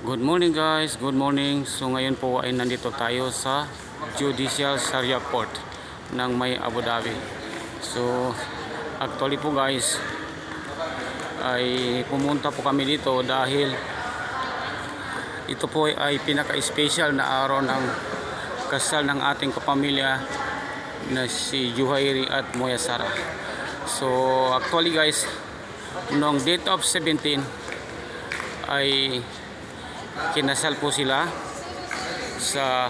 Good morning guys, good morning. So ngayon po ay nandito tayo sa Judicial Sharia Court ng may Abu Dhabi. So actually po guys ay pumunta po kami dito dahil ito po ay pinaka-special na araw ng kasal ng ating kapamilya na si Juhairi at Moya Sara. So actually guys, noong date of 17 ay kinasal po sila sa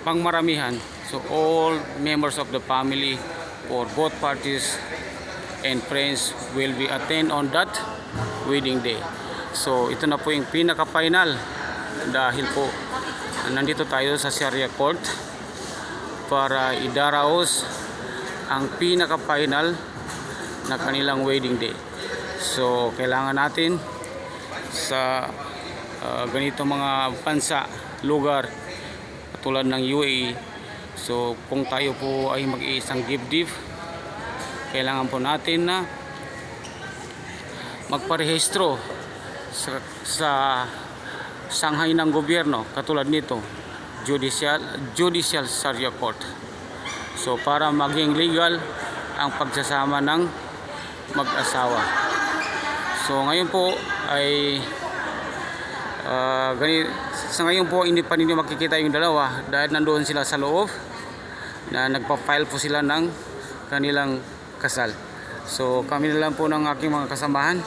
pangmaramihan. So all members of the family for both parties and friends will be attend on that wedding day. So ito na po yung pinaka-final dahil po nandito tayo sa Sharia Court para idaraos ang pinaka-final na kanilang wedding day. So kailangan natin sa ganito mga bansa, lugar tulad ng UAE. So kung tayo po ay mag-iisang dibdib, kailangan po natin na magparehistro sa sanghay ng gobyerno katulad nito, Judicial Sharia Court. So para maging legal ang pagsasama ng mag-asawa. So ngayon po ay sa ngayon po hindi pa ninyo makikita yung dalawa dahil nandoon sila sa loob na nagpa-file po sila ng kanilang kasal. So kami na lang po ng aking mga kasamahan,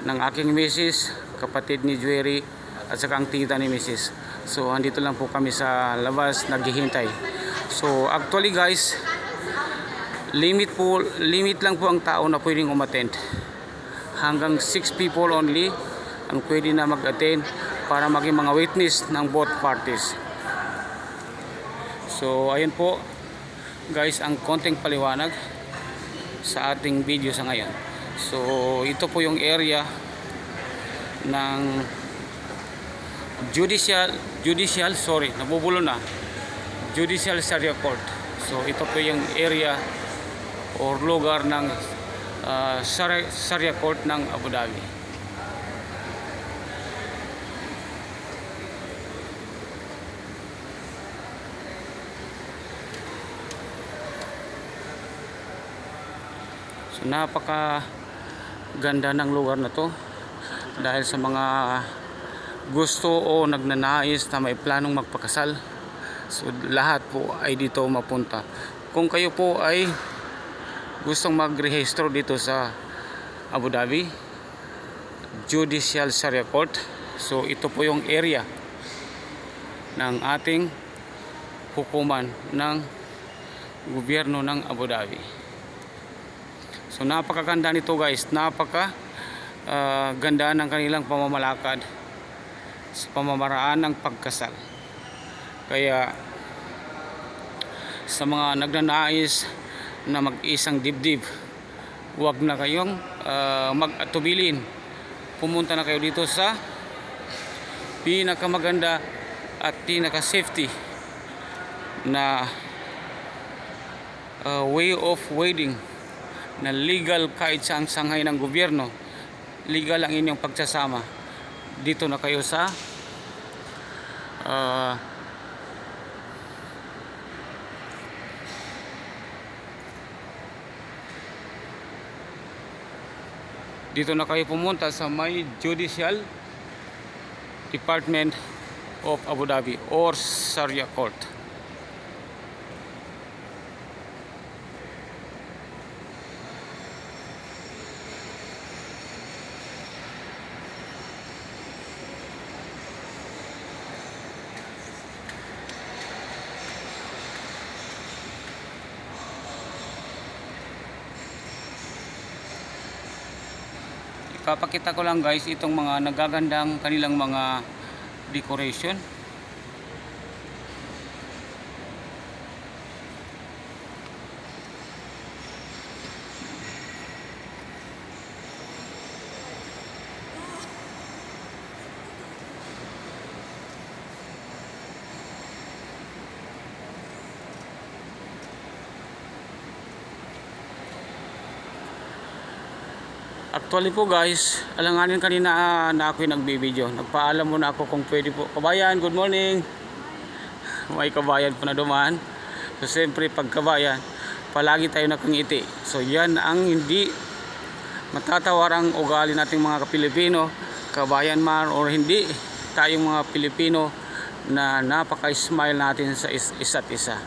ng aking misis, kapatid ni Juhairi at saka ang tita ni misis. So andito lang po kami sa labas naghihintay. So actually guys, limit lang po ang tao na pwedeng umattend. Hanggang 6 people only ang pwede na mag-attend para maging mga witness ng both parties. So ayun po guys ang konting paliwanag sa ating video sa ngayon. So ito po yung area ng Judicial Sharia Court. So ito po yung area or lugar ng Sharia Court ng Abu Dhabi. So napaka ganda ng lugar na to dahil sa mga gusto o nagnanais na may planong magpakasal. So lahat po ay dito mapunta. Kung kayo po ay gustong magrehistro dito sa Abu Dhabi Judicial Sharia Court, so ito po yung area ng ating hukuman ng gobyerno ng Abu Dhabi. So napakaganda nito guys, ganda ng kanilang pamamalakad sa pamamaraan ng pagkasal. Kaya sa mga nagnanais na mag-isang dibdib, huwag na kayong mag-atubilin. Pumunta na kayo dito sa pinakamaganda at pinaka-safety na way of wedding na legal kahit sa ang sanghay ng gobyerno. Legal ang inyong pagsasama. Dito na kayo sa dito na kayo pumunta sa may Judicial Department of Abu Dhabi or Sharia Court. Papakita ko lang guys itong mga nagagandang kanilang mga decoration. Actually po guys, alanganin kanina na ako'y nagbibideo. Nagpaalam muna ako kung pwede po. Kabayan, good morning. May kabayan po na dumaan. So siyempre pag kabayan, palagi tayo nakangiti. So yan ang hindi matatawarang ugali nating mga Pilipino, kabayan man or hindi, tayong mga Pilipino na napaka-smile natin sa isa't isa.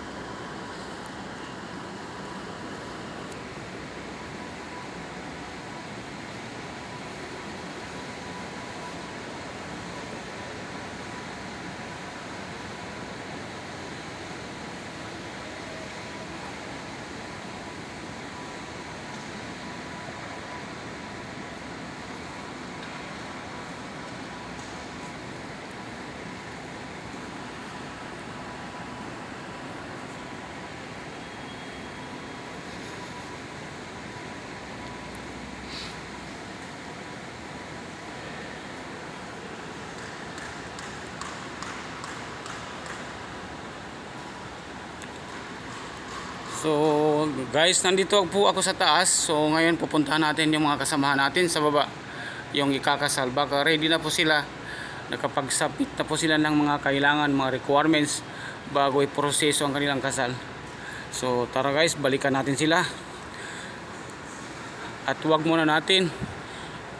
So guys, nandito po ako sa taas. So ngayon pupuntahan natin yung mga kasamahan natin sa baba, yung ikakasal. Baka ready na po sila, nakapagsapit na po sila ng mga kailangan, mga requirements bago i-proseso ang kanilang kasal. So tara guys, balikan natin sila. At huwag muna natin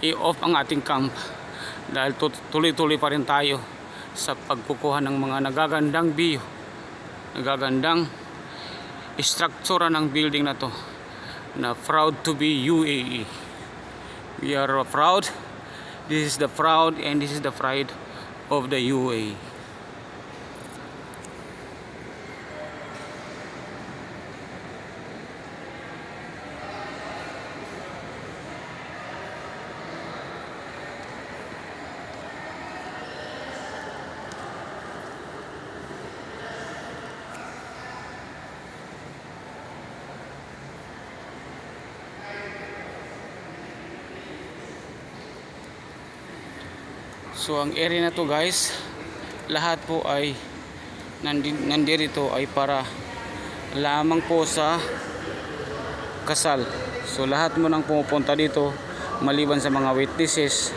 i-off ang ating camp dahil tuloy-tuloy pa rin tayo sa pagkukuha ng mga nagagandang view, nagagandang istruktura ng building na to, na proud to be UAE. We are proud. This is the proud and this is the pride of the UAE. So ang area na to guys, lahat po ay nandirito ay para lamang po sa kasal. So lahat mo nang pumupunta dito maliban sa mga witnesses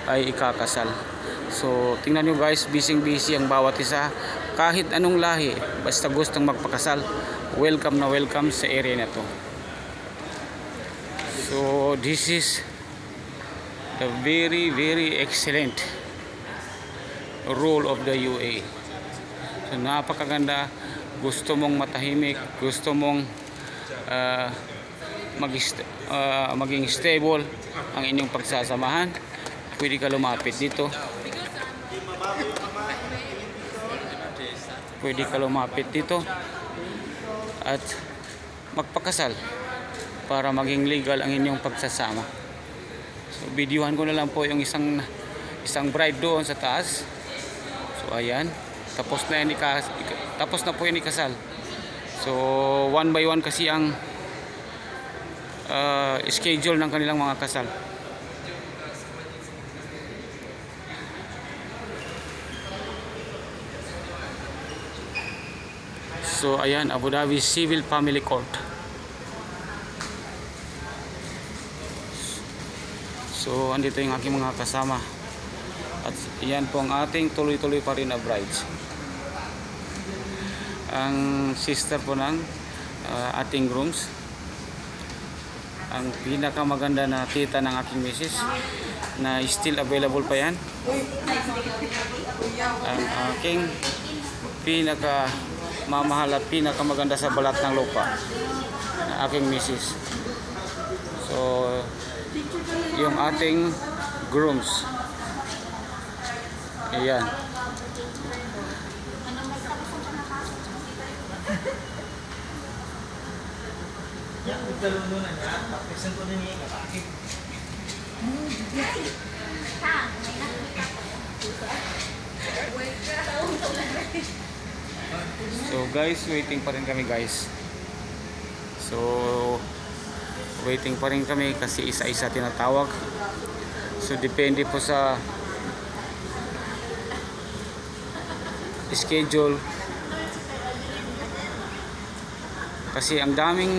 ay ikakasal. So tingnan nyo guys, busy ang bawat isa, kahit anong lahi, basta gustong magpakasal, welcome na welcome sa area na to. So this is the very excellent rule of the UAE. So napakaganda. Gusto mong matahimik, gusto mong maging stable ang inyong pagsasamahan, pwede ka lumapit dito. Pwede ka lumapit dito at magpakasal para maging legal ang inyong pagsasama. So videohan ko na lang po yung isang bride doon sa taas. So ayan, tapos na po yung ikasal. So one by one kasi ang schedule ng kanilang mga kasal. So ayan, Abu Dhabi Civil Family Court. So andito yung aking mga kasama. At yan po ang ating tuloy-tuloy pa rin na brides. Ang sister po ng ating grooms, ang pinakamaganda na tita ng aking misis, na still available pa yan. Ang aking pinakamamahal at pinakamaganda sa balat ng lupa, na aking misis. So yung ating grooms, ayan. So guys, waiting pa rin kami guys. So waiting pa rin kami kasi isa-isa tinatawag. So depende po sa schedule, kasi ang daming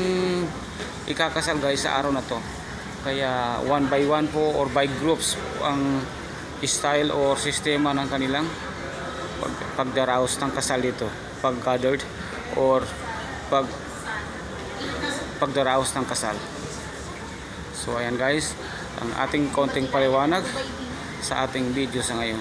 ikakasal guys sa araw na to. Kaya one by one po or by groups ang style or sistema ng kanilang pagdaraos ng kasal dito, pag-gathered or pagdaraos ng kasal. So ayan guys, ang ating konting paliwanag sa ating video sa ngayon.